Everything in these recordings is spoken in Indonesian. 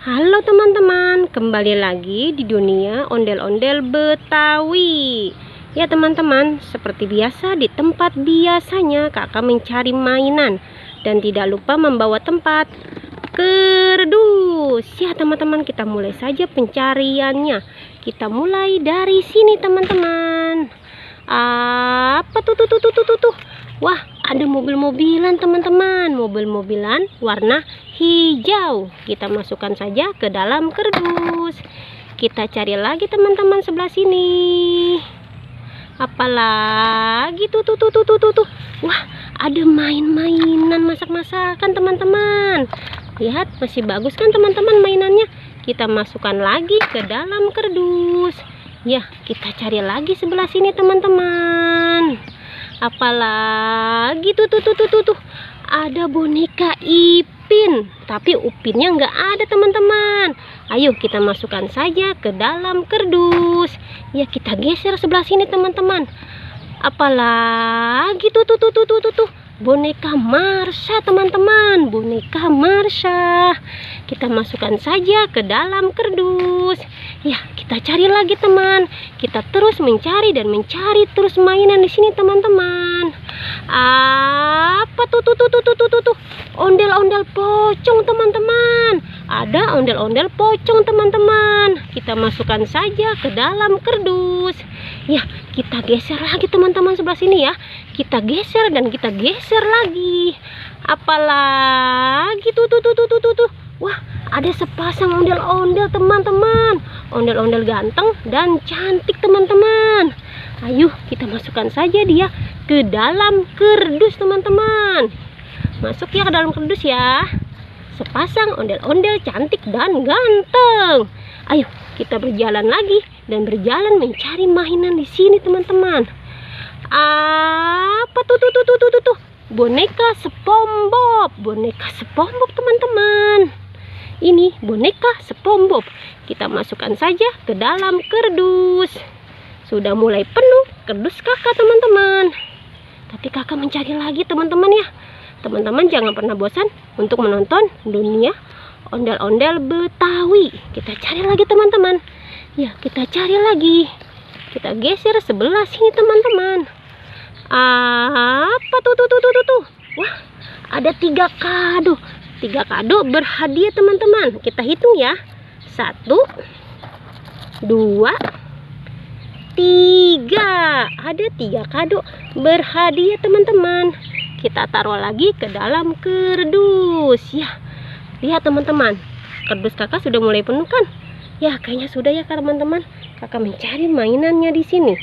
Halo teman-teman, kembali lagi di dunia ondel-ondel Betawi. Ya teman-teman, seperti biasa di tempat biasanya kakak mencari mainan dan tidak lupa membawa tempat kerdus. Ya teman-teman, kita mulai saja pencariannya. Kita mulai dari sini teman-teman. Apa tuh? Wah, ada mobil-mobilan teman-teman, mobil-mobilan warna hijau. Kita masukkan saja ke dalam kardus. Kita cari lagi teman-teman sebelah sini. Apalagi tuh. Wah, ada main-mainan masak-masakan teman-teman. Lihat, masih bagus kan teman-teman mainannya. Kita masukkan lagi ke dalam kardus. Ya, kita cari lagi sebelah sini teman-teman. Apalagi tuh. Ada boneka Ipin, tapi Upinnya nggak ada teman-teman. Ayo kita masukkan saja ke dalam kardus. Ya, kita geser sebelah sini teman-teman. Apalagi tuh. Boneka Marsha teman-teman, boneka Marsha. Kita masukkan saja ke dalam kardus. Ya, kita cari lagi teman. Kita terus mencari dan mencari terus mainan di sini teman-teman. Apa tuh? Ondel-ondel pocong teman-teman. Ada ondel-ondel pocong teman-teman. Kita masukkan saja ke dalam kardus. Ya, kita geser lagi teman-teman sebelah sini ya. Kita geser dan kita geser lagi. Apalagi tuh. Wah, ada sepasang ondel-ondel teman-teman. Ondel-ondel ganteng dan cantik teman-teman. Ayo kita masukkan saja dia ke dalam kardus teman-teman. Masuk ya ke dalam kardus ya. Sepasang ondel-ondel cantik dan ganteng. Ayo kita berjalan lagi dan berjalan mencari mainan di sini teman-teman. Apa tuh? Boneka SpongeBob. Boneka SpongeBob teman-teman. Ini boneka SpongeBob. Kita masukkan saja ke dalam kardus. Sudah mulai penuh kardus kakak teman-teman. Tapi kakak mencari lagi teman-teman ya. Teman-teman jangan pernah bosan untuk menonton dunia ondel-ondel Betawi. Kita cari lagi teman-teman. Ya, kita cari lagi. Kita geser sebelah sini teman-teman. Apa tuh? Wah, ada 3 kado. 3 kado berhadiah teman-teman. Kita hitung ya. 1, 2, 3. Ada 3 kado berhadiah teman-teman. Kita taruh lagi ke dalam kardus. Ya, lihat teman-teman, kardus kakak sudah mulai penuh kan? Ya, kayaknya sudah ya teman-teman. Kakak mencari mainannya di sini.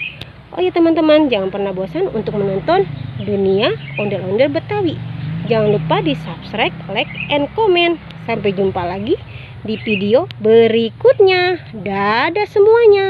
Oh ya teman-teman, jangan pernah bosan untuk menonton dunia ondel-ondel Betawi. Jangan lupa di subscribe, like, and comment. Sampai jumpa lagi di video berikutnya. Dadah semuanya.